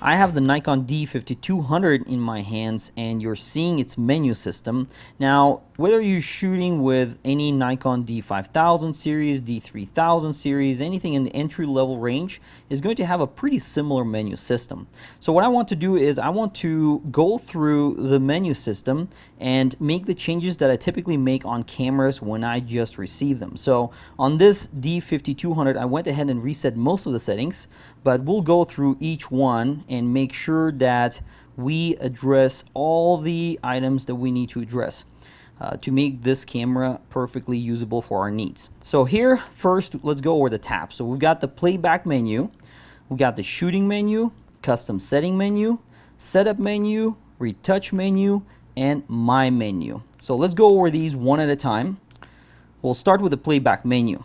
I have the Nikon D5200 in my hands, and you're seeing its menu system. Now, whether you're shooting with any Nikon D5000 series, D3000 series, anything in the entry level range is going to have a pretty similar menu system. So what I want to do is I want to go through the menu system and make the changes that I typically make on cameras when I just receive them. So on this D5200, I went ahead and reset most of the settings, but we'll go through each one and make sure that we address all the items that we need to address to make this camera perfectly usable for our needs. So here, first, let's go over the tabs. So we've got the playback menu, we've got the shooting menu, custom setting menu, setup menu, retouch menu, and my menu. So let's go over these one at a time. We'll start with the playback menu.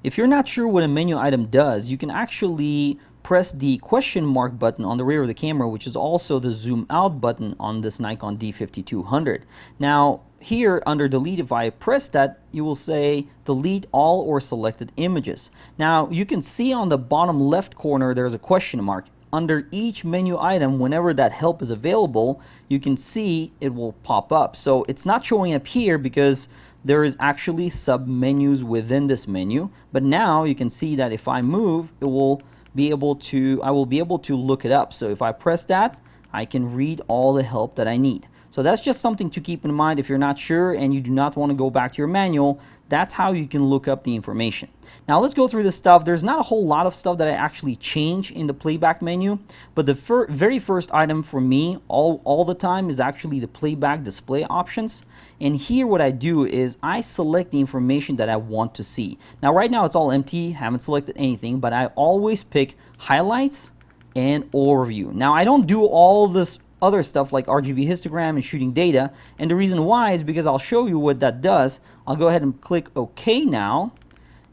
If you're not sure what a menu item does, you can actually press the question mark button on the rear of the camera, which is also the zoom out button on this Nikon D5200. Now here under delete, if I press that, you will say delete all or selected images. Now you can see on the bottom left corner there's a question mark. Under each menu item, whenever that help is available, you can see it will pop up. So it's not showing up here because there is actually sub menus within this menu, but now you can see that if I move, I will be able to look it up. So if I press that, I can read all the help that I need. So that's just something to keep in mind if you're not sure and you do not want to go back to your manual. That's how you can look up the information. Now let's go through this stuff. There's not a whole lot of stuff that I actually change in the playback menu, but the very first item for me all the time is actually the playback display options. And here what I do is I select the information that I want to see. Now right now it's all empty, haven't selected anything, but I always pick highlights and overview. Now I don't do all this other stuff like RGB histogram and shooting data, and the reason why is because I'll show you what that does. I'll go ahead and click OK now,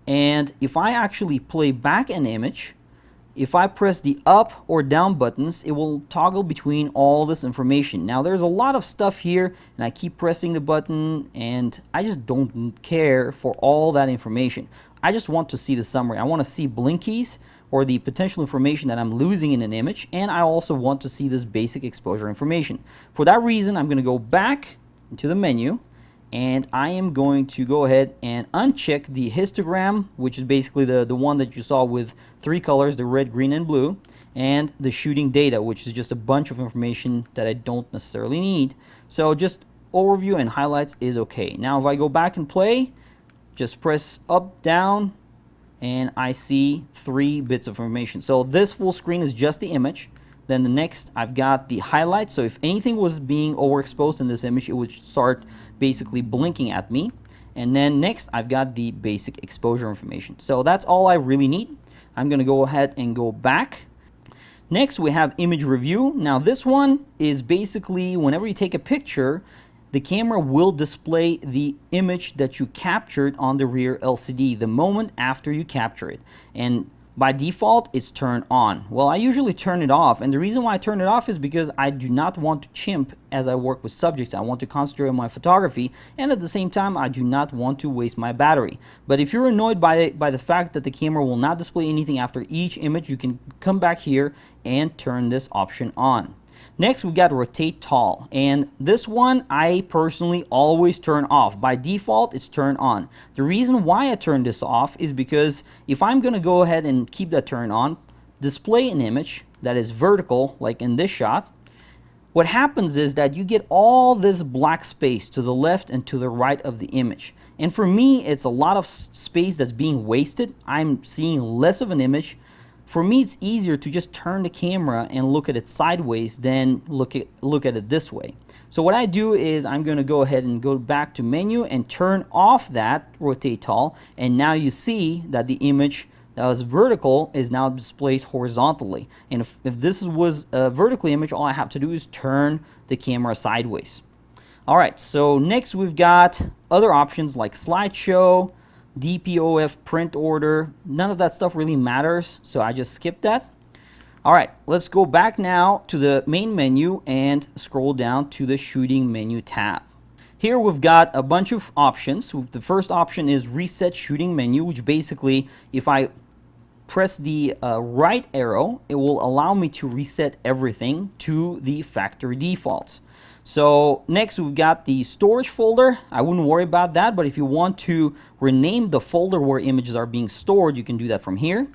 and if I actually play back an image, if I press the up or down buttons, it will toggle between all this information. Now there's a lot of stuff here, and I keep pressing the button, and I just don't care for all that information. I just want to see the summary. I want to see blinkies or the potential information that I'm losing in an image, and I also want to see this basic exposure information. For that reason, I'm going to go back into the menu, and I am going to go ahead and uncheck the histogram, which is basically the one that you saw with three colors, the red, green, and blue, and the shooting data, which is just a bunch of information that I don't necessarily need. So just overview and highlights is okay. Now if I go back and play, just press up, down, and I see 3 bits of information. So this full screen is just the image. Then the next, I've got the highlights. So if anything was being overexposed in this image, it would start basically blinking at me. And then next, I've got the basic exposure information. So that's all I really need. I'm going to go ahead and go back. Next, we have image review. Now this one is basically whenever you take a picture, the camera will display the image that you captured on the rear LCD the moment after you capture it. And by default, it's turned on. Well, I usually turn it off, and the reason why I turn it off is because I do not want to chimp as I work with subjects. I want to concentrate on my photography, and at the same time, I do not want to waste my battery. But if you're annoyed by the fact that the camera will not display anything after each image, you can come back here and turn this option on. Next, we got rotate tall, and this one I personally always turn off. By default, it's turned on. The reason why I turn this off is because if I'm going to go ahead and keep that turned on, display an image that is vertical, like in this shot, what happens is that you get all this black space to the left and to the right of the image. And for me, it's a lot of space that's being wasted. I'm seeing less of an image. For me, it's easier to just turn the camera and look at it sideways than look at it this way. So what I do is I'm going to go ahead and go back to menu and turn off that rotate tall, and now you see that the image that was vertical is now displayed horizontally. And if this was a vertical image, all I have to do is turn the camera sideways. Alright, so next we've got other options like slideshow, DPOF print order. None of that stuff really matters, so I just skip that. Alright, let's go back now to the main menu and scroll down to the shooting menu tab. Here we've got a bunch of options. The first option is reset shooting menu, which basically if I press the right arrow, it will allow me to reset everything to the factory defaults. So next we've got the storage folder. I wouldn't worry about that, but if you want to rename the folder where images are being stored, you can do that from here.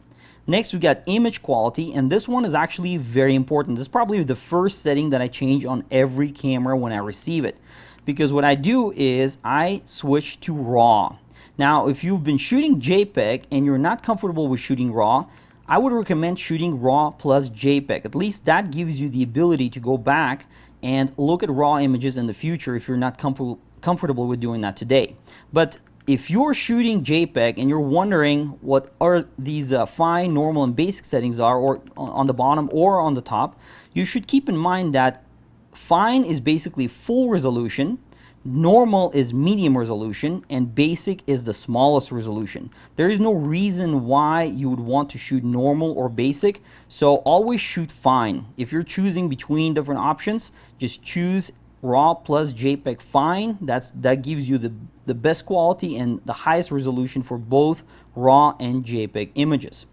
Next we got image quality, and this one is actually very important. This is probably the first setting that I change on every camera when I receive it, because what I do is I switch to RAW. Now if you've been shooting JPEG and you're not comfortable with shooting RAW, I would recommend shooting RAW plus JPEG. At least that gives you the ability to go back and look at RAW images in the future if you're not comfortable with doing that today. But if you're shooting JPEG and you're wondering what are these fine, normal, and basic settings are, or on the bottom or on the top, you should keep in mind that fine is basically full resolution, normal is medium resolution, and basic is the smallest resolution. There is no reason why you would want to shoot normal or basic, so always shoot fine. If you're choosing between different options, just choose RAW plus JPEG fine. That gives you the best quality and the highest resolution for both RAW and JPEG images.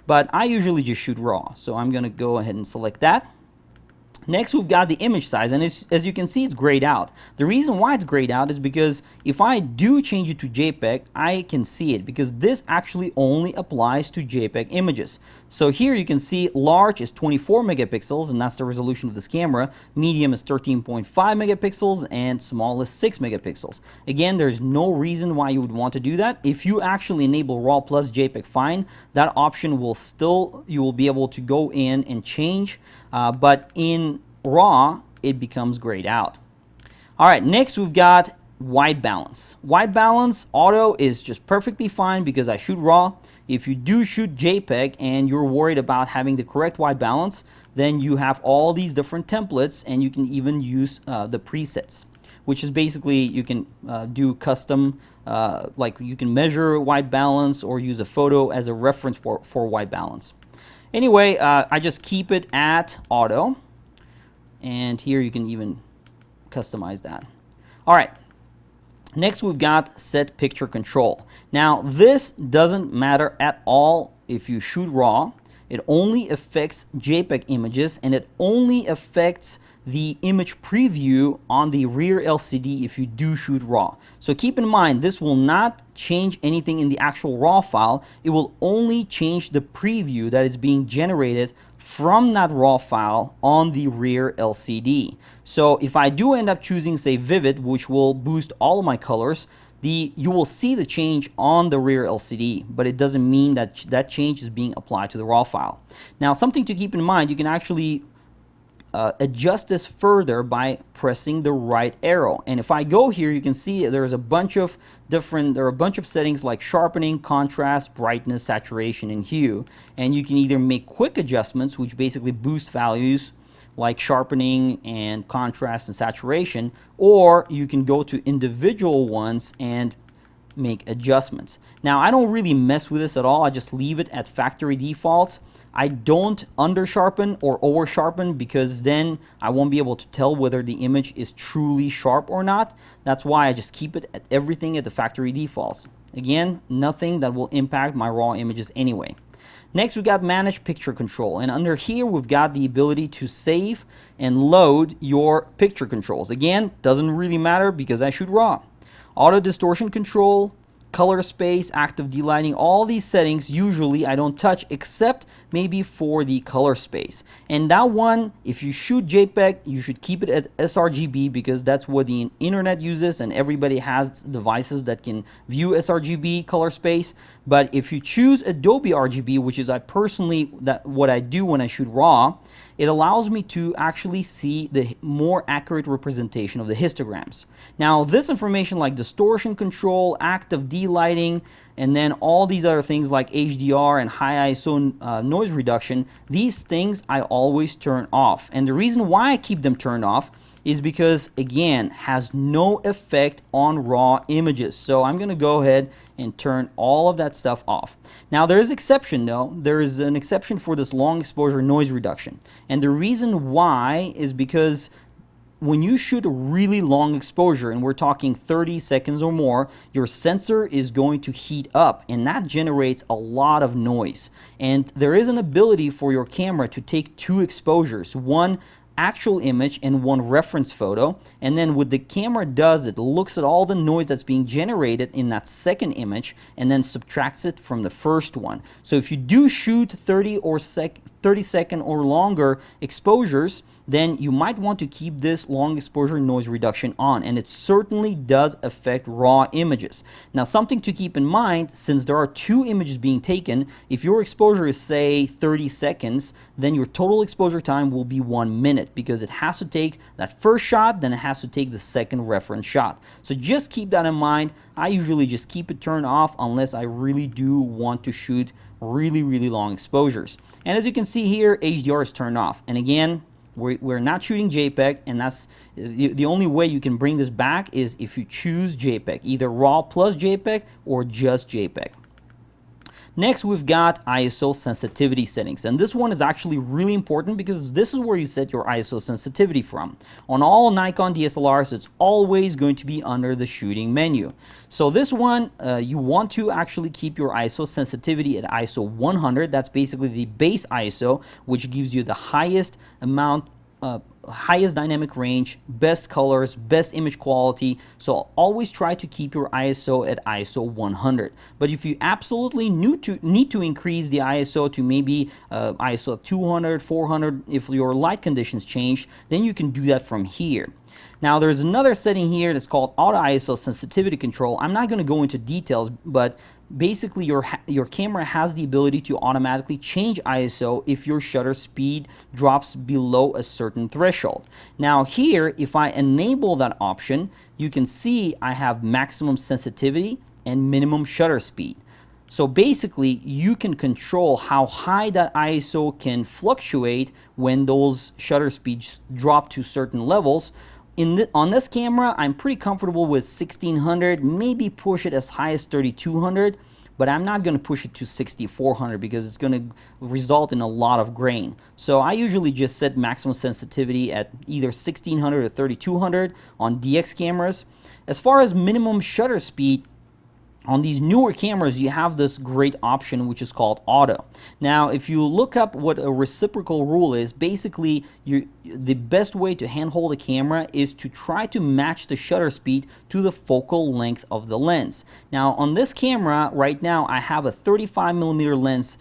But I usually just shoot RAW, so I'm going to go ahead and select that. Next we've got the image size, and as you can see, it's grayed out. The reason why it's grayed out is because if I do change it to JPEG, I can see it, because this actually only applies to JPEG images. So here you can see large is 24 megapixels, and that's the resolution of this camera. Medium is 13.5 megapixels, and small is 6 megapixels. Again, there's no reason why you would want to do that. If you actually enable RAW plus JPEG fine, that option will still, you will be able to go in and change, but in RAW, it becomes grayed out. All right, next we've got white balance. White balance auto is just perfectly fine because I shoot RAW. If you do shoot JPEG and you're worried about having the correct white balance, then you have all these different templates, and you can even use the presets, which is basically you can do custom, like you can measure white balance or use a photo as a reference for white balance. Anyway, I just keep it at auto, and here you can even customize that. All right, next we've got set picture control. Now this doesn't matter at all if you shoot RAW. It only affects JPEG images, and it only affects the image preview on the rear LCD if you do shoot RAW. So keep in mind, this will not change anything in the actual RAW file. It will only change the preview that is being generated from that RAW file on the rear LCD. So if I do end up choosing, say, Vivid, which will boost all of my colors, you will see the change on the rear LCD, but it doesn't mean that that change is being applied to the RAW file. Now, something to keep in mind, you can actually adjust this further by pressing the right arrow. And if I go here, you can see there's a bunch of settings like sharpening, contrast, brightness, saturation, and hue. And you can either make quick adjustments, which basically boost values like sharpening and contrast and saturation, or you can go to individual ones and make adjustments. Now, I don't really mess with this at all. I just leave it at factory defaults. I don't under sharpen or over sharpen, because then I won't be able to tell whether the image is truly sharp or not. That's why I just keep it at everything at the factory defaults. Again, nothing that will impact my RAW images anyway. Next, we've got manage picture control, and under here we've got the ability to save and load your picture controls. Again, doesn't really matter because I shoot RAW. Auto distortion control, color space, active delighting, all these settings usually I don't touch, except maybe for the color space. And that one, if you shoot JPEG, you should keep it at sRGB, because that's what the internet uses, and everybody has devices that can view sRGB color space. But if you choose Adobe RGB, which is what I do when I shoot RAW, it allows me to actually see the more accurate representation of the histograms. Now, this information like distortion control, active delighting, and then all these other things like HDR and high ISO noise reduction, these things I always turn off. And the reason why I keep them turned off is because, again, has no effect on RAW images. So I'm going to go ahead and turn all of that stuff off. Now, there is exception though. There is an exception for this long exposure noise reduction. And the reason why is because when you shoot a really long exposure, and we're talking 30 seconds or more, your sensor is going to heat up, and that generates a lot of noise. And there is an ability for your camera to take two exposures, one actual image and one reference photo, and then what the camera does, it looks at all the noise that's being generated in that second image and then subtracts it from the first one. So if you do shoot 30 second or longer exposures, then you might want to keep this long exposure noise reduction on, and it certainly does affect raw images. Now, something to keep in mind, since there are two images being taken, if your exposure is say 30 seconds, then your total exposure time will be 1 minute, because it has to take that first shot, then it has to take the second reference shot. So just keep that in mind. I usually just keep it turned off unless I really do want to shoot really long exposures. And as you can see here, HDR is turned off. And again, we're not shooting JPEG, and that's the only way you can bring this back is if you choose JPEG, either RAW plus JPEG or just JPEG. Next, we've got ISO sensitivity settings, and this one is actually really important because this is where you set your ISO sensitivity from. On all Nikon DSLRs, it's always going to be under the shooting menu. So this one, you want to actually keep your ISO sensitivity at ISO 100. That's basically the base ISO, which gives you the highest amount, highest dynamic range, best colors, best image quality. So always try to keep your ISO at ISO 100. But if you absolutely need to increase the ISO to maybe ISO 200, 400, if your light conditions change, then you can do that from here. Now there's another setting here that's called Auto ISO Sensitivity Control. I'm not going to go into details, but basically your camera has the ability to automatically change ISO if your shutter speed drops below a certain threshold. Now here, if I enable that option, you can see I have maximum sensitivity and minimum shutter speed. So basically, you can control how high that ISO can fluctuate when those shutter speeds drop to certain levels. On this camera, I'm pretty comfortable with 1600, maybe push it as high as 3200, but I'm not going to push it to 6400 because it's going to result in a lot of grain. So I usually just set maximum sensitivity at either 1600 or 3200 on DX cameras. As far as minimum shutter speed, on these newer cameras, you have this great option which is called auto. Now, if you look up what a reciprocal rule is, basically the best way to handhold a camera is to try to match the shutter speed to the focal length of the lens. Now, on this camera right now, I have a 35mm lens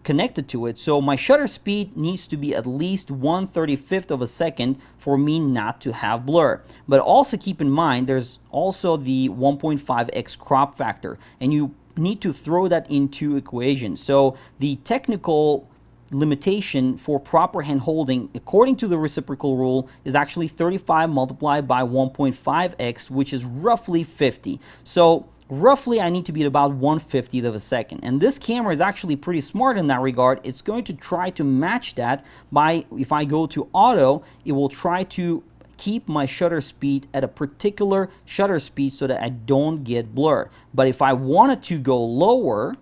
connected to it, so my shutter speed needs to be at least 1/35 of a second for me not to have blur. But also keep in mind there's also the 1.5x crop factor, and you need to throw that into equation. So the technical limitation for proper hand holding according to the reciprocal rule is actually 35 multiplied by 1.5x, which is roughly 50. So roughly I need to be at about 1/50 of a second, and this camera is actually pretty smart in that regard. It's going to try to match that by, if I go to auto, it will try to keep my shutter speed at a particular shutter speed so that I don't get blur. But if I wanted to go lower,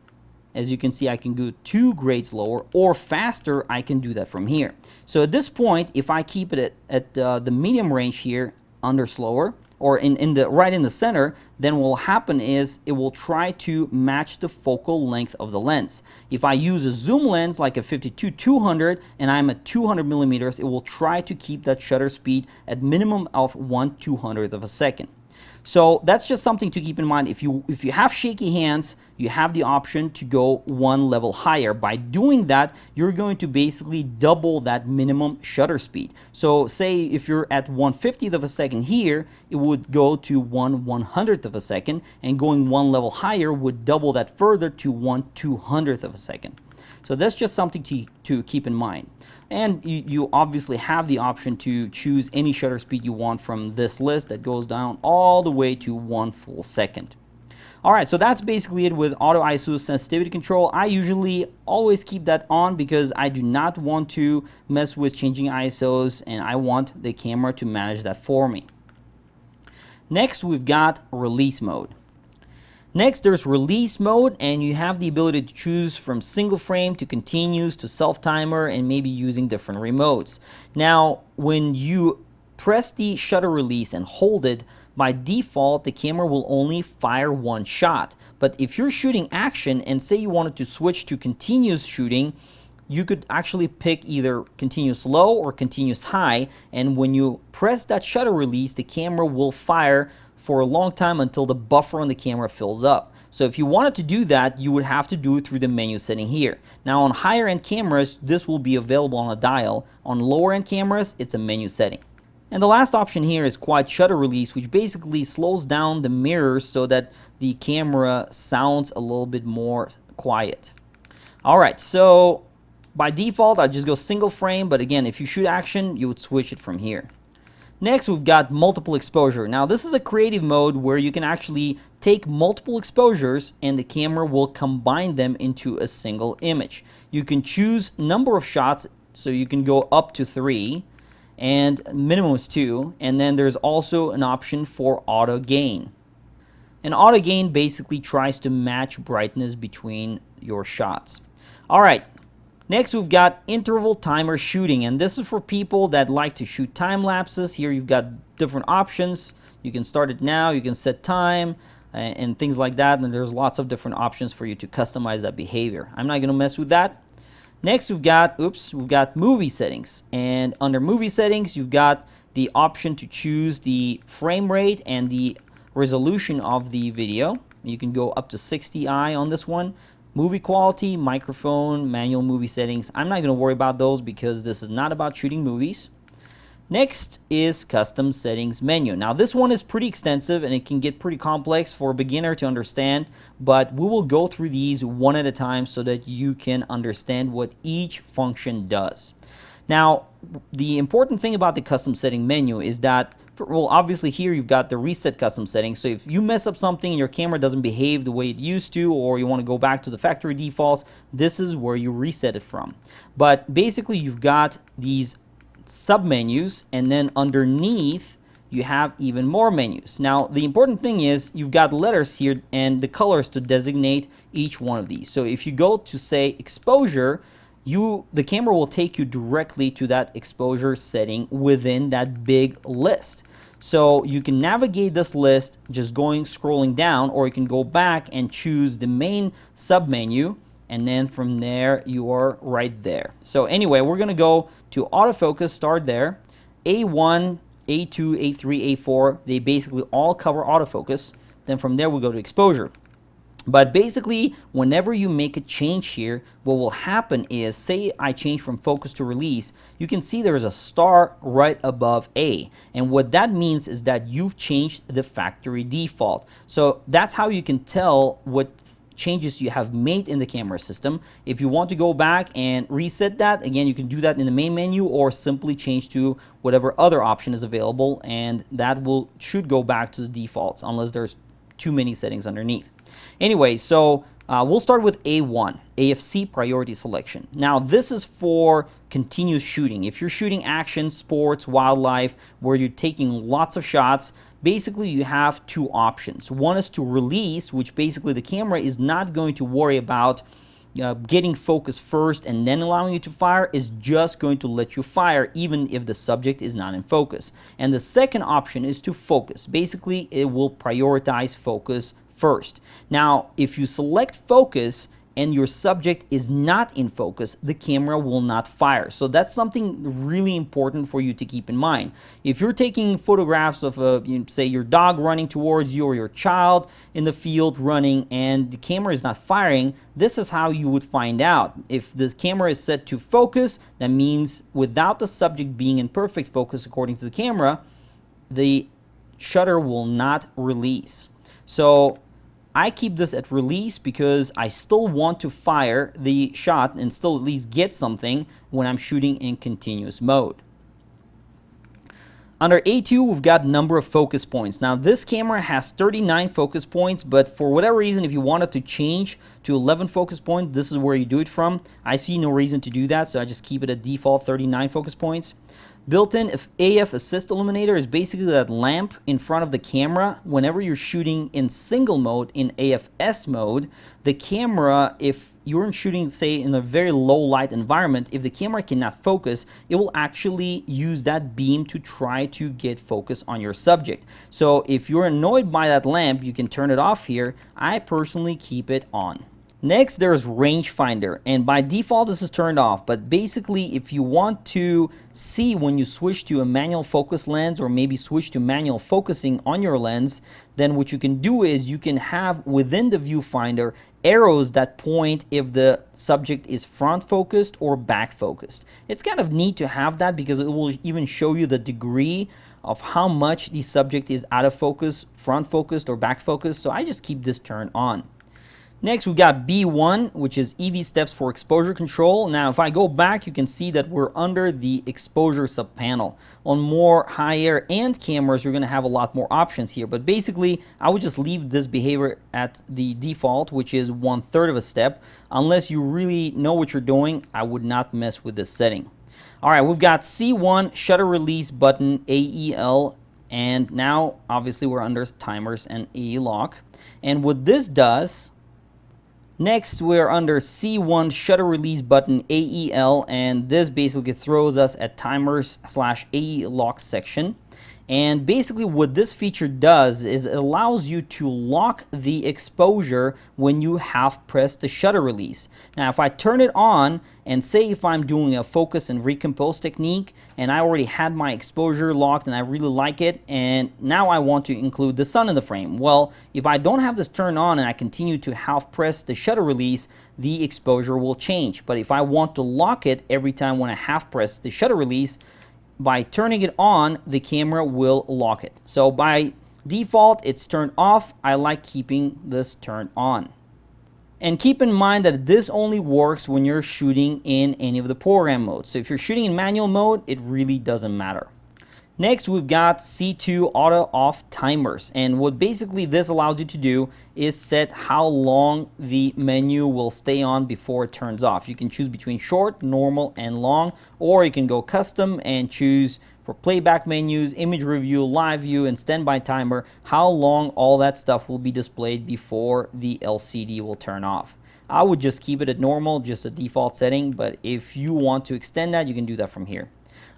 as you can see, I can go 2 grades lower, or faster, I can do that from here. So at this point, if I keep it at the medium range here, under slower, or right in the center, then what will happen is it will try to match the focal length of the lens. If I use a zoom lens like a 52-200 and I'm at 200mm, it will try to keep that shutter speed at minimum of 1/200th of a second. So that's just something to keep in mind. If you have shaky hands, you have the option to go one level higher. By doing that, you're going to basically double that minimum shutter speed. So say if you're at 1/50th of a second here, it would go to 1/100th of a second, and going one level higher would double that further to 1/200th of a second. So that's just something to keep in mind. And you obviously have the option to choose any shutter speed you want from this list that goes down all the way to 1 full second. Alright, so that's basically it with Auto ISO Sensitivity Control. I usually always keep that on because I do not want to mess with changing ISOs, and I want the camera to manage that for me. Next, we've got release mode. Next, there's release mode, and you have the ability to choose from single frame to continuous to self timer, and maybe using different remotes. Now, when you press the shutter release and hold it, by default, the camera will only fire one shot. But if you're shooting action and say you wanted to switch to continuous shooting, you could actually pick either continuous low or continuous high. And when you press that shutter release, the camera will fire for a long time until the buffer on the camera fills up. So if you wanted to do that, you would have to do it through the menu setting here. Now on higher end cameras, this will be available on a dial. On lower end cameras, it's a menu setting. And the last option here is quiet shutter release, which basically slows down the mirrors so that the camera sounds a little bit more quiet. Alright, so by default, I just go single frame, but again, if you shoot action, you would switch it from here. Next, we've got multiple exposure. Now, this is a creative mode where you can actually take multiple exposures and the camera will combine them into a single image. You can choose number of shots, so you can go up to 3. And minimum is 2, and then there's also an option for auto gain. And auto gain basically tries to match brightness between your shots. Alright, next we've got interval timer shooting, and this is for people that like to shoot time lapses. Here you've got different options. You can start it now, you can set time, and things like that, and there's lots of different options for you to customize that behavior. I'm not going to mess with that. Next, we've got movie settings, and under movie settings, you've got the option to choose the frame rate and the resolution of the video. You can go up to 60i on this one. Movie quality, microphone, manual movie settings. I'm not going to worry about those because this is not about shooting movies. Next is custom settings menu. Now this one is pretty extensive and it can get pretty complex for a beginner to understand, but we will go through these one at a time so that you can understand what each function does. Now, the important thing about the custom setting menu is that, well, obviously here you've got the reset custom settings. So if you mess up something and your camera doesn't behave the way it used to, or you want to go back to the factory defaults, this is where you reset it from. But basically you've got these submenus, and then underneath you have even more menus. Now the important thing is you've got letters here and the colors to designate each one of these. So if you go to say exposure, the camera will take you directly to that exposure setting within that big list. So you can navigate this list just scrolling down, or you can go back and choose the main submenu, and then from there you are right there. So anyway, we're gonna go to autofocus, start there. A1, A2, A3, A4, they basically all cover autofocus. Then from there we go to exposure. But basically, whenever you make a change here, what will happen is, say I change from focus to release, you can see there is a star right above A. And what that means is that you've changed the factory default. So that's how you can tell what changes you have made in the camera system. If you want to go back and reset that, again, you can do that in the main menu or simply change to whatever other option is available, and that should go back to the defaults unless there's too many settings underneath. Anyway, so we'll start with A1, AFC priority selection. Now this is for continuous shooting. If you're shooting action, sports, wildlife, where you're taking lots of shots, basically you have two options. One is to release, which basically the camera is not going to worry about getting focus first and then allowing you to fire, is just going to let you fire even if the subject is not in focus. And the second option is to focus. Basically, it will prioritize focus first. Now, if you select focus and your subject is not in focus, the camera will not fire. So that's something really important for you to keep in mind. If you're taking photographs of, say, your dog running towards you or your child in the field running and the camera is not firing, this is how you would find out. If the camera is set to focus, that means without the subject being in perfect focus according to the camera, the shutter will not release. So I keep this at release because I still want to fire the shot and still at least get something when I'm shooting in continuous mode. Under A2, we've got number of focus points. Now this camera has 39 focus points, but for whatever reason, if you wanted to change to 11 focus points, this is where you do it from. I see no reason to do that, so I just keep it at default 39 focus points. Built-in AF assist illuminator is basically that lamp in front of the camera. Whenever you're shooting in single mode, in AFS mode, the camera, if you're shooting, say, in a very low light environment, if the camera cannot focus, it will actually use that beam to try to get focus on your subject. So if you're annoyed by that lamp, you can turn it off here. I personally keep it on. Next, there's Rangefinder, and by default this is turned off, but basically if you want to see when you switch to a manual focus lens or maybe switch to manual focusing on your lens, then what you can do is you can have within the viewfinder arrows that point if the subject is front focused or back focused. It's kind of neat to have that because it will even show you the degree of how much the subject is out of focus, front focused or back focused, so I just keep this turned on. Next, we got B1, which is EV steps for exposure control. Now, if I go back, you can see that we're under the exposure subpanel. On more higher end cameras, you're going to have a lot more options here. But basically, I would just leave this behavior at the default, which is 1/3 of a step. Unless you really know what you're doing, I would not mess with this setting. All right, we've got C1, shutter release button, AEL. And now, obviously, we're under timers and AE lock. And what this does... Next, we're under C1 shutter release button AEL, and this basically throws us at timers/AE lock section. And basically what this feature does is it allows you to lock the exposure when you half press the shutter release. Now if I turn it on and say if I'm doing a focus and recompose technique and I already had my exposure locked and I really like it and now I want to include the sun in the frame. Well, if I don't have this turned on and I continue to half press the shutter release, the exposure will change. But if I want to lock it every time when I half press the shutter release, by turning it on, the camera will lock it. So by default, it's turned off. I like keeping this turned on. And keep in mind that this only works when you're shooting in any of the program modes. So if you're shooting in manual mode, it really doesn't matter. Next, we've got C2 auto off timers, and what basically this allows you to do is set how long the menu will stay on before it turns off. You can choose between short, normal, and long, or you can go custom and choose for playback menus, image review, live view, and standby timer, how long all that stuff will be displayed before the LCD will turn off. I would just keep it at normal, just a default setting, but if you want to extend that, you can do that from here.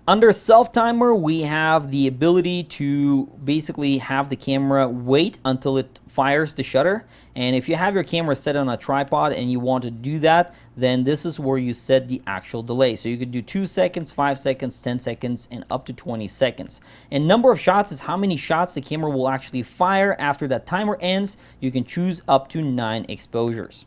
Under self-timer, we have the ability to basically have the camera wait until it fires the shutter. And if you have your camera set on a tripod and you want to do that, then this is where you set the actual delay. So you could do 2 seconds, 5 seconds, 10 seconds, and up to 20 seconds. And number of shots is how many shots the camera will actually fire after that timer ends. You can choose up to 9 exposures.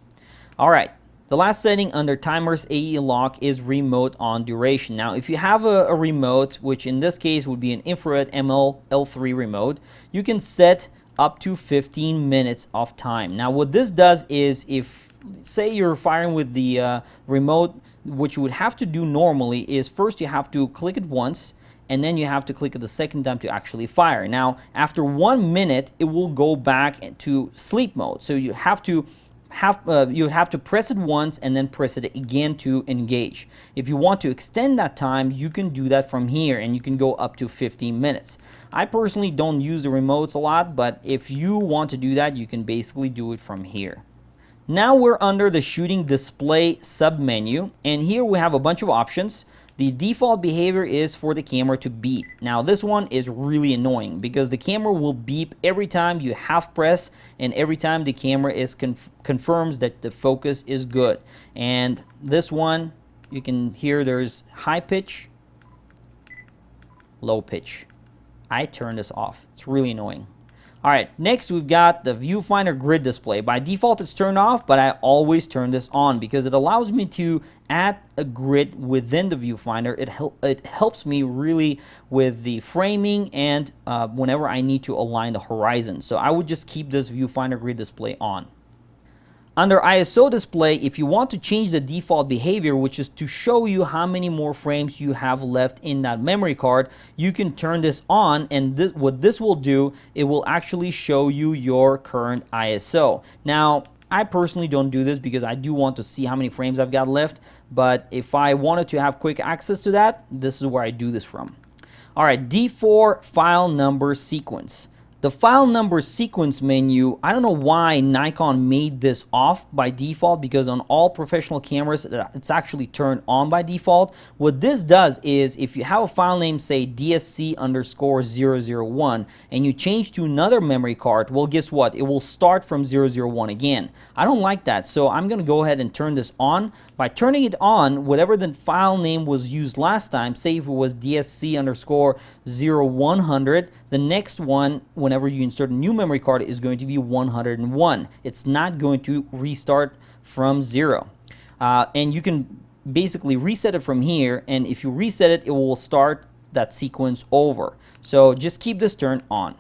All right. The last setting under timers AE lock is remote on duration. Now, if you have a remote, which in this case would be an infrared ML-L3 remote, you can set up to 15 minutes of time. Now, what this does is if, say you're firing with the remote, what you would have to do normally is first you have to click it once, and then you have to click it the second time to actually fire. Now, after 1 minute, it will go back to sleep mode. So you have to press it once and then press it again to engage. If you want to extend that time, you can do that from here and you can go up to 15 minutes. I personally don't use the remotes a lot, but if you want to do that, you can basically do it from here. Now we're under the shooting display submenu, and here we have a bunch of options. The default behavior is for the camera to beep. Now this one is really annoying because the camera will beep every time you half press and every time the camera is confirms that the focus is good. And this one, you can hear there's high pitch, low pitch. I turn this off. It's really annoying. All right, next we've got the viewfinder grid display. By default it's turned off, but I always turn this on because it allows me to add a grid within the viewfinder. It helps me really with the framing and whenever I need to align the horizon. So I would just keep this viewfinder grid display on. Under ISO display, if you want to change the default behavior, which is to show you how many more frames you have left in that memory card, you can turn this on, and what this will do, it will actually show you your current ISO. Now, I personally don't do this because I do want to see how many frames I've got left, but if I wanted to have quick access to that, this is where I do this from. All right, D4 file number sequence. The file number sequence menu, I don't know why Nikon made this off by default, because on all professional cameras it's actually turned on by default. What this does is if you have a file name, say DSC_001, and you change to another memory card, well, guess what? It will start from 001 again. I don't like that, so I'm going to go ahead and turn this on. By turning it on, whatever the file name was used last time, say if it was DSC_0100, the next one, whenever you insert a new memory card, is going to be 101. It's not going to restart from 0. And you can basically reset it from here, and if you reset it, it will start that sequence over. So just keep this turned on.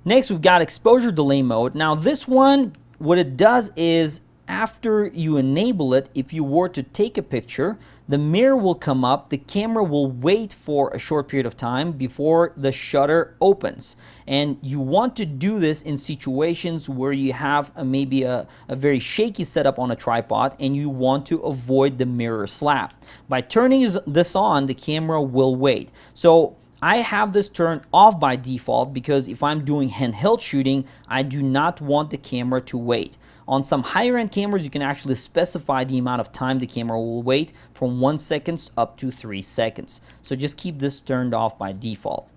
Next, we've got exposure delay mode. Now this one, what it does is, after you enable it, if you were to take a picture, the mirror will come up, the camera will wait for a short period of time before the shutter opens. And you want to do this in situations where you have maybe a very shaky setup on a tripod and you want to avoid the mirror slap. By turning this on, the camera will wait. So I have this turned off by default because if I'm doing handheld shooting, I do not want the camera to wait. On some higher end cameras, you can actually specify the amount of time the camera will wait, from 1 second up to 3 seconds. So just keep this turned off by default.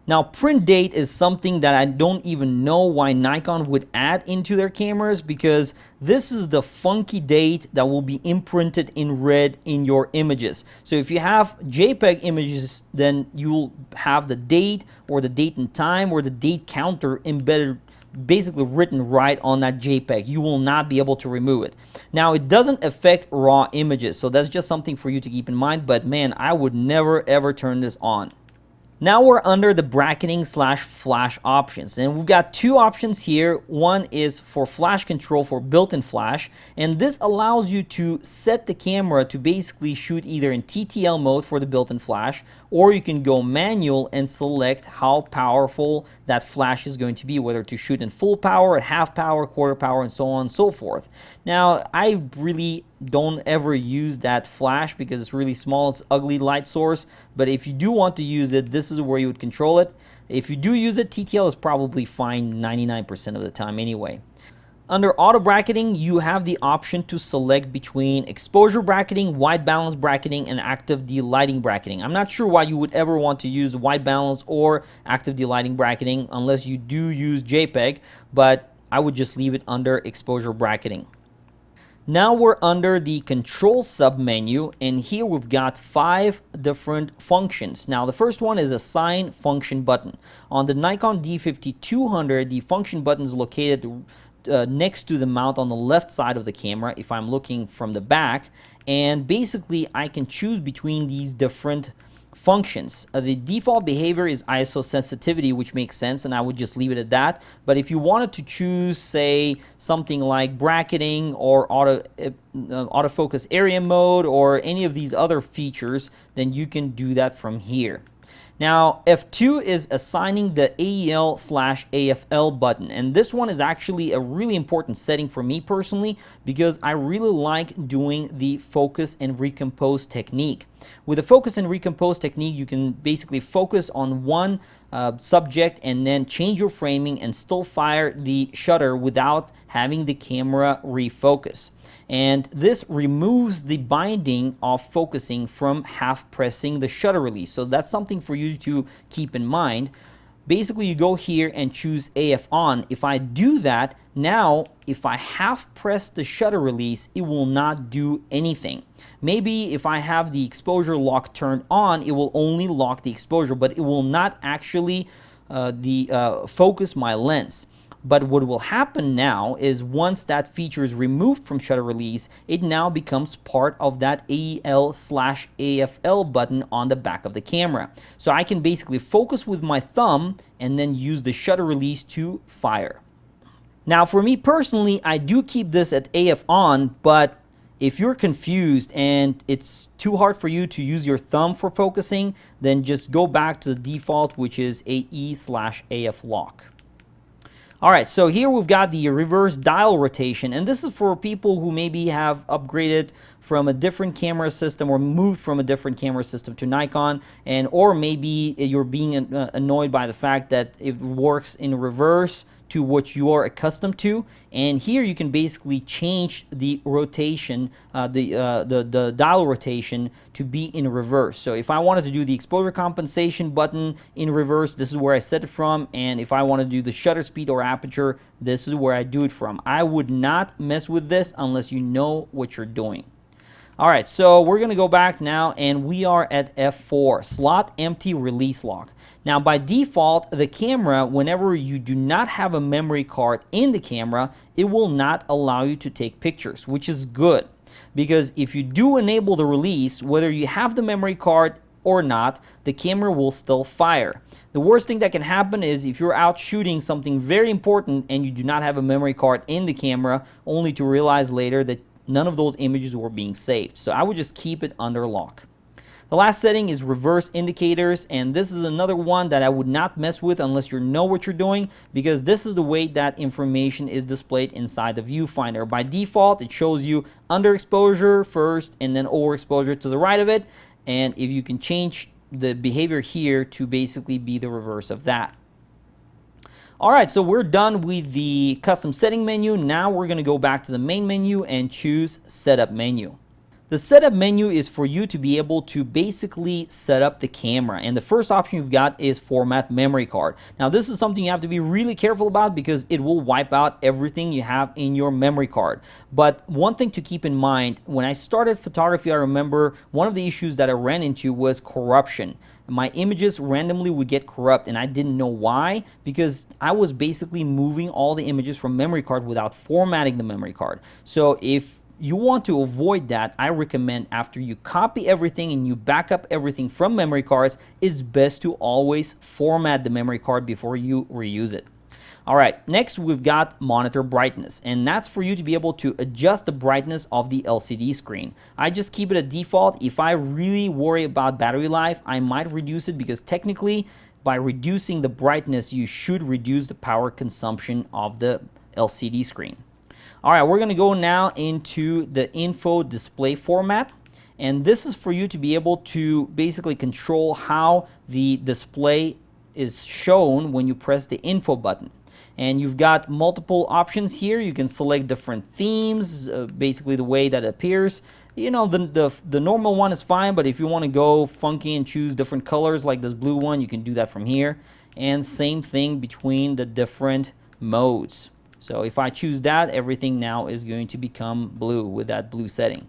Now, print date is something that I don't even know why Nikon would add into their cameras, because this is the funky date that will be imprinted in red in your images. So if you have JPEG images, then you'll have the date or the date and time or the date counter embedded, basically written right on that JPEG. You will not be able to remove it. Now, it doesn't affect raw images, so that's just something for you to keep in mind, but man, I would never ever turn this on. Now we're under the bracketing / flash options, and we've got two options here. One is for flash control for built-in flash, and this allows you to set the camera to basically shoot either in TTL mode for the built-in flash, or you can go manual and select how powerful that flash is going to be, whether to shoot in full power, at half power, quarter power, and so on and so forth. Now, I really don't ever use that flash because it's really small, it's ugly light source, but if you do want to use it, this is where you would control it. If you do use it, TTL is probably fine 99% of the time anyway. Under auto bracketing, you have the option to select between exposure bracketing, white balance bracketing, and active delighting bracketing. I'm not sure why you would ever want to use white balance or active delighting bracketing unless you do use JPEG, but I would just leave it under exposure bracketing. Now we're under the control submenu, and here we've got 5 different functions. Now the first one is assign function button. On the Nikon D5200, the function button is located next to the mount on the left side of the camera if I'm looking from the back, and basically I can choose between these different functions. The default behavior is ISO sensitivity, which makes sense, and I would just leave it at that. But if you wanted to choose, say, something like bracketing or autofocus area mode or any of these other features, then you can do that from here. Now, F2 is assigning the AEL/AFL button, and this one is actually a really important setting for me personally because I really like doing the focus and recompose technique. With the focus and recompose technique, you can basically focus on one subject and then change your framing and still fire the shutter without having the camera refocus. And this removes the binding of focusing from half pressing the shutter release. So that's something for you to keep in mind. Basically, you go here and choose AF on. If I do that, now if I half press the shutter release, it will not do anything. Maybe if I have the exposure lock turned on, it will only lock the exposure, but it will not actually focus my lens. But what will happen now is once that feature is removed from shutter release, it now becomes part of that AEL/AFL button on the back of the camera. So I can basically focus with my thumb and then use the shutter release to fire. Now for me personally, I do keep this at AF on, but if you're confused and it's too hard for you to use your thumb for focusing, then just go back to the default, which is AE/AF lock. All right, so here we've got the reverse dial rotation, and this is for people who maybe have upgraded from a different camera system or moved from a different camera system to Nikon, and or maybe you're being annoyed by the fact that it works in reverse to what you are accustomed to. And here you can basically change the rotation, the dial rotation to be in reverse. So if I wanted to do the exposure compensation button in reverse, this is where I set it from. And if I want to do the shutter speed or aperture, this is where I do it from. I would not mess with this unless you know what you're doing. All right, so we're going to go back now, and we are at F4, slot empty release lock. Now, by default, the camera, whenever you do not have a memory card in the camera, it will not allow you to take pictures, which is good. Because if you do enable the release, whether you have the memory card or not, the camera will still fire. The worst thing that can happen is if you're out shooting something very important and you do not have a memory card in the camera, only to realize later that none of those images were being saved. So I would just keep it under lock. The last setting is reverse indicators, and this is another one that I would not mess with unless you know what you're doing, because this is the way that information is displayed inside the viewfinder. By default, it shows you underexposure first and then overexposure to the right of it, and if you can change the behavior here to basically be the reverse of that. All right, so we're done with the custom setting menu. Now we're going to go back to the main menu and choose setup menu. The setup menu is for you to be able to basically set up the camera. And the first option you've got is format memory card. Now this is something you have to be really careful about because it will wipe out everything you have in your memory card. But one thing to keep in mind, when I started photography, I remember one of the issues that I ran into was corruption. My images randomly would get corrupt, and I didn't know why, because I was basically moving all the images from memory card without formatting the memory card. So if you want to avoid that, I recommend after you copy everything and you back up everything from memory cards, it's best to always format the memory card before you reuse it. All right, next we've got monitor brightness, and that's for you to be able to adjust the brightness of the LCD screen. I just keep it at default. If I really worry about battery life, I might reduce it, because technically by reducing the brightness, you should reduce the power consumption of the LCD screen. All right, we're going to go now into the info display format, and this is for you to be able to basically control how the display is shown when you press the info button. And you've got multiple options here. You can select different themes, basically the way that it appears. You know, the normal one is fine, but if you want to go funky and choose different colors like this blue one, you can do that from here. And same thing between the different modes. So if I choose that, everything now is going to become blue with that blue setting.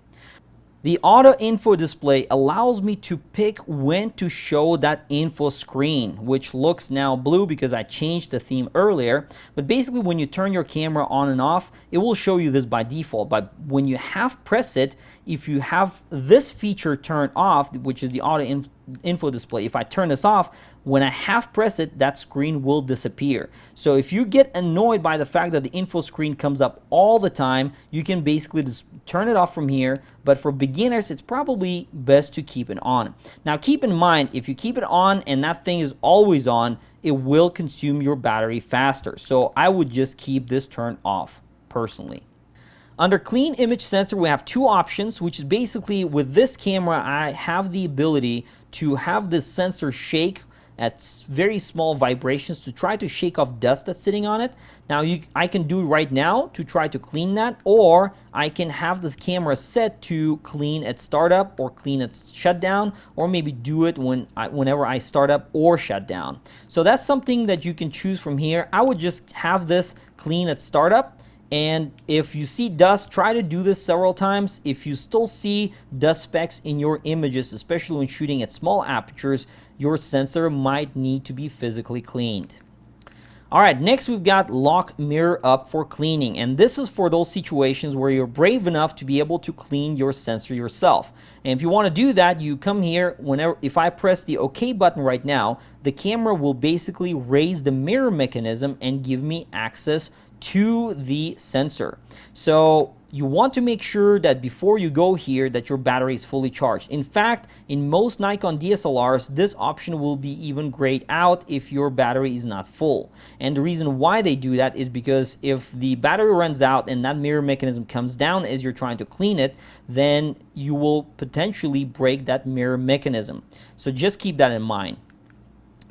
The auto info display allows me to pick when to show that info screen, which looks now blue because I changed the theme earlier. But basically when you turn your camera on and off, it will show you this by default. But when you half press it, if you have this feature turned off, which is the auto info display, if I turn this off, when I half press it, that screen will disappear. So if you get annoyed by the fact that the info screen comes up all the time, you can basically just turn it off from here. But for beginners, it's probably best to keep it on. Now keep in mind, if you keep it on and that thing is always on, it will consume your battery faster. So I would just keep this turned off personally. Under clean image sensor, we have two options, which is basically with this camera, I have the ability to have this sensor shake at very small vibrations to try to shake off dust that's sitting on it. Now I can do it right now to try to clean that, or I can have this camera set to clean at startup or clean at shutdown, or maybe do it whenever I start up or shut down. So that's something that you can choose from here. I would just have this clean at startup. And if you see dust, try to do this several times. If you still see dust specks in your images, especially when shooting at small apertures, your sensor might need to be physically cleaned. All right, next we've got lock mirror up for cleaning, and this is for those situations where you're brave enough to be able to clean your sensor yourself. And if you want to do that, you come here. If I press the OK button right now, the camera will basically raise the mirror mechanism and give me access to the sensor. So you want to make sure that before you go here that your battery is fully charged. In fact, in most Nikon DSLRs, this option will be even grayed out if your battery is not full. And the reason why they do that is because if the battery runs out and that mirror mechanism comes down as you're trying to clean it, then you will potentially break that mirror mechanism. So just keep that in mind.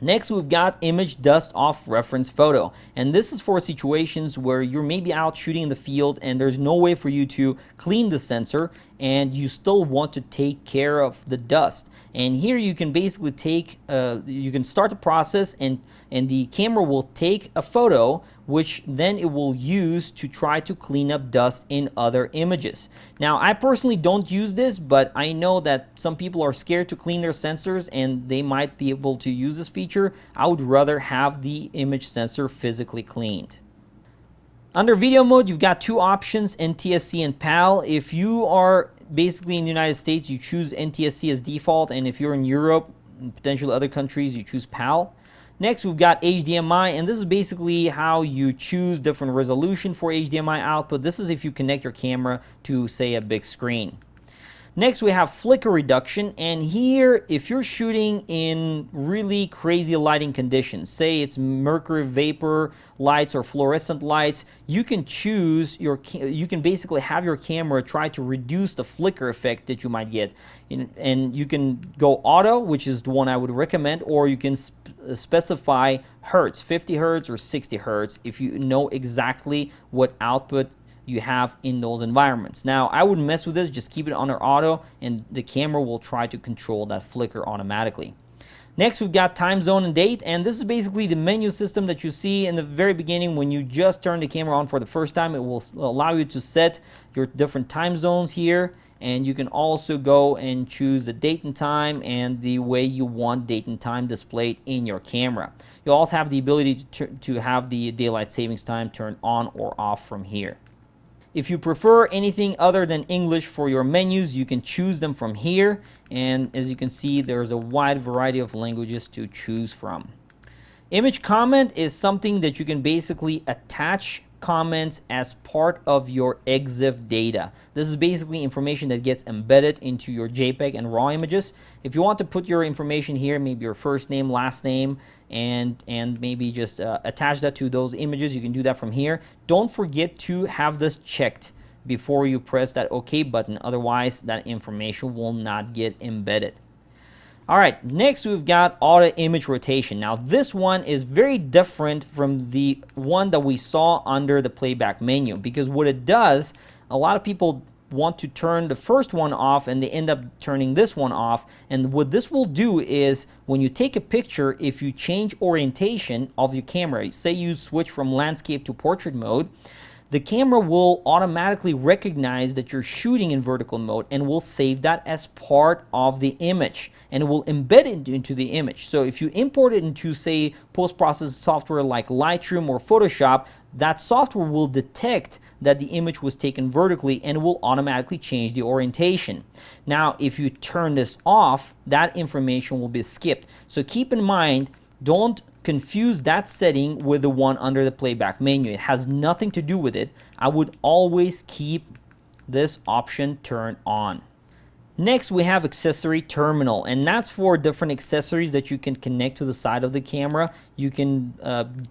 Next, we've got image dust off reference photo, and this is for situations where you're maybe out shooting in the field and there's no way for you to clean the sensor and you still want to take care of the dust. And here you can basically take, you can start the process and the camera will take a photo which then it will use to try to clean up dust in other images. Now, I personally don't use this, but I know that some people are scared to clean their sensors and they might be able to use this feature. I would rather have the image sensor physically cleaned. Under video mode, you've got two options, NTSC and PAL. If you are basically in the United States, you choose NTSC as default, and if you're in Europe and potentially other countries, you choose PAL. Next, we've got HDMI, and this is basically how you choose different resolution for HDMI output. This is if you connect your camera to, say, a big screen. Next, we have flicker reduction, and here, if you're shooting in really crazy lighting conditions, say it's mercury vapor lights or fluorescent lights, you can choose you can basically have your camera try to reduce the flicker effect that you might get. And you can go auto, which is the one I would recommend, or you can specify hertz, 50 hertz or 60 hertz, if you know exactly what output you have in those environments. Now, I wouldn't mess with this, just keep it under auto and the camera will try to control that flicker automatically. Next, we've got time zone and date, and this is basically the menu system that you see in the very beginning when you just turn the camera on for the first time. It will allow you to set your different time zones here, and you can also go and choose the date and time and the way you want date and time displayed in your camera. You'll also have the ability to have the daylight savings time turned on or off from here. If you prefer anything other than English for your menus, you can choose them from here. And as you can see, there's a wide variety of languages to choose from. Image comment is something that you can basically attach comments as part of your EXIF data. This is basically information that gets embedded into your JPEG and RAW images. If you want to put your information here, maybe your first name, last name, and maybe just attach that to those images, you can do that from here. Don't forget to have this checked before you press that OK button, otherwise that information will not get embedded. All right, next we've got auto image rotation. Now this one is very different from the one that we saw under the playback menu, because what it does, a lot of people want to turn the first one off and they end up turning this one off. And what this will do is when you take a picture, if you change orientation of your camera, say you switch from landscape to portrait mode, the camera will automatically recognize that you're shooting in vertical mode and will save that as part of the image, and it will embed it into the image. So if you import it into, say, post-processing software like Lightroom or Photoshop, that software will detect that the image was taken vertically and will automatically change the orientation. Now, if you turn this off, that information will be skipped. So keep in mind, don't confuse that setting with the one under the playback menu. It has nothing to do with it. I would always keep this option turned on. Next, we have accessory terminal, and that's for different accessories that you can connect to the side of the camera. You can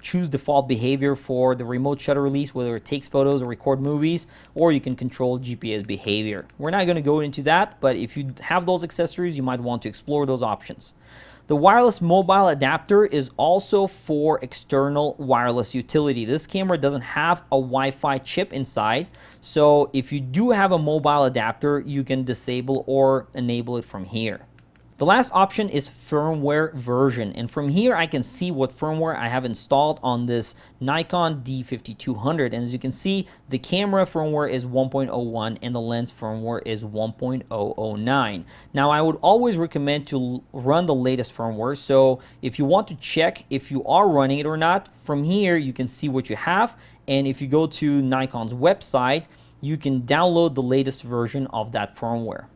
choose default behavior for the remote shutter release, whether it takes photos or record movies, or you can control GPS behavior. We're not going to go into that, but if you have those accessories, you might want to explore those options. The wireless mobile adapter is also for external wireless utility. This camera doesn't have a Wi-Fi chip inside, so if you do have a mobile adapter, you can disable or enable it from here. The last option is firmware version, and from here I can see what firmware I have installed on this Nikon D5200, and as you can see, the camera firmware is 1.01 and the lens firmware is 1.009. Now, I would always recommend to run the latest firmware, so if you want to check if you are running it or not, from here you can see what you have, and if you go to Nikon's website, you can download the latest version of that firmware.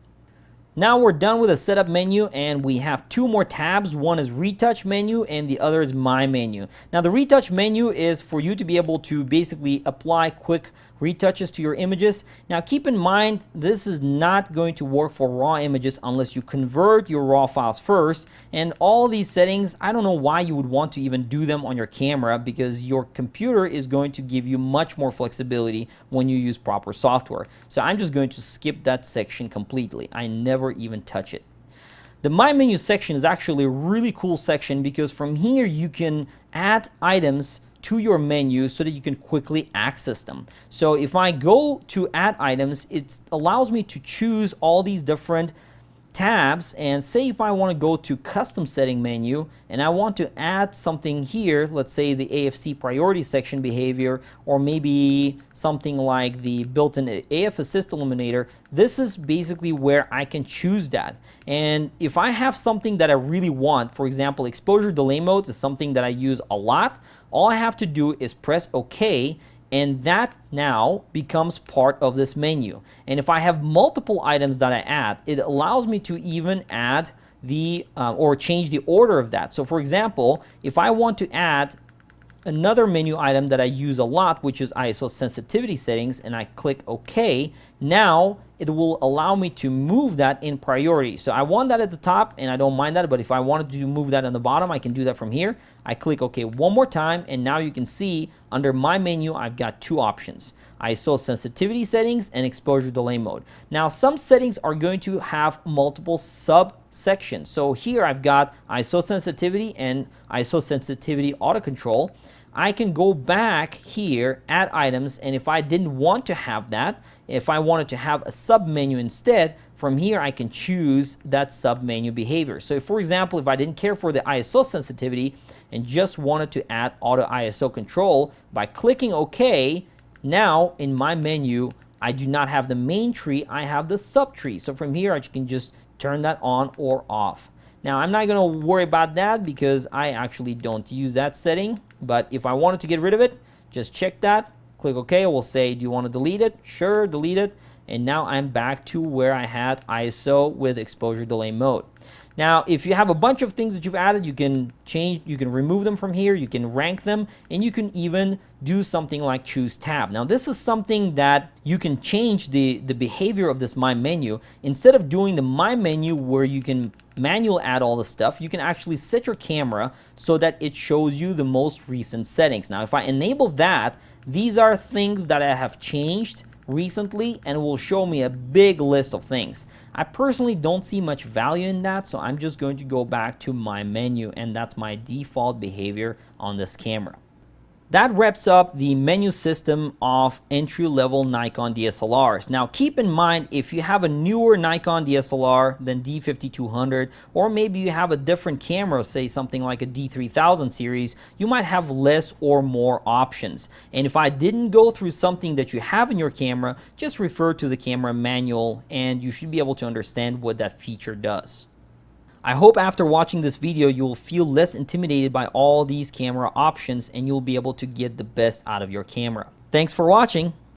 Now we're done with the setup menu and we have two more tabs. One is retouch menu and the other is my menu. Now the retouch menu is for you to be able to basically apply quick retouches to your images. Now keep in mind, this is not going to work for raw images unless you convert your raw files first. And all these settings, I don't know why you would want to even do them on your camera, because your computer is going to give you much more flexibility when you use proper software. So I'm just going to skip that section completely. I never even touch it. The My Menu section is actually a really cool section because from here you can add items to your menu so that you can quickly access them. So if I go to add items, it allows me to choose all these different tabs, and say if I want to go to custom setting menu and I want to add something here, let's say the AFC priority section behavior, or maybe something like the built-in AF assist illuminator, this is basically where I can choose that. And if I have something that I really want, for example, exposure delay mode is something that I use a lot, all I have to do is press OK, and that now becomes part of this menu. And if I have multiple items that I add, it allows me to even add the or change the order of that. So for example, if I want to add another menu item that I use a lot, which is ISO sensitivity settings, and I click OK, now it will allow me to move that in priority. So I want that at the top and I don't mind that, but if I wanted to move that on the bottom, I can do that from here. I click OK one more time, and now you can see under my menu I've got two options: ISO sensitivity settings and exposure delay mode. Now some settings are going to have multiple subsections. So here I've got ISO sensitivity and ISO sensitivity auto control. I can go back here, add items, and if I didn't want to have that, if I wanted to have a sub menu instead, from here I can choose that sub menu behavior. So if, for example, if I didn't care for the ISO sensitivity and just wanted to add auto ISO control, by clicking OK, now in my menu I do not have the main tree, I have the sub tree. So from here I can just turn that on or off. Now I'm not going to worry about that because I actually don't use that setting, but if I wanted to get rid of it, just check that, click OK. It will say, do you want to delete it? Sure, delete it. And now I'm back to where I had ISO with exposure delay mode. Now, if you have a bunch of things that you've added, you can change, you can remove them from here, you can rank them, and you can even do something like choose tab. Now, this is something that you can change the behavior of this My Menu. Instead of doing the My Menu where you can manually add all the stuff, you can actually set your camera so that it shows you the most recent settings. Now, if I enable that, these are things that I have changed recently and it will show me a big list of things. I personally don't see much value in that, so I'm just going to go back to my menu, and that's my default behavior on this camera. That wraps up the menu system of entry-level Nikon DSLRs. Now keep in mind, if you have a newer Nikon DSLR than D5200, or maybe you have a different camera, say something like a D3000 series, you might have less or more options. And if I didn't go through something that you have in your camera, just refer to the camera manual and you should be able to understand what that feature does. I hope after watching this video you'll feel less intimidated by all these camera options and you'll be able to get the best out of your camera. Thanks for watching.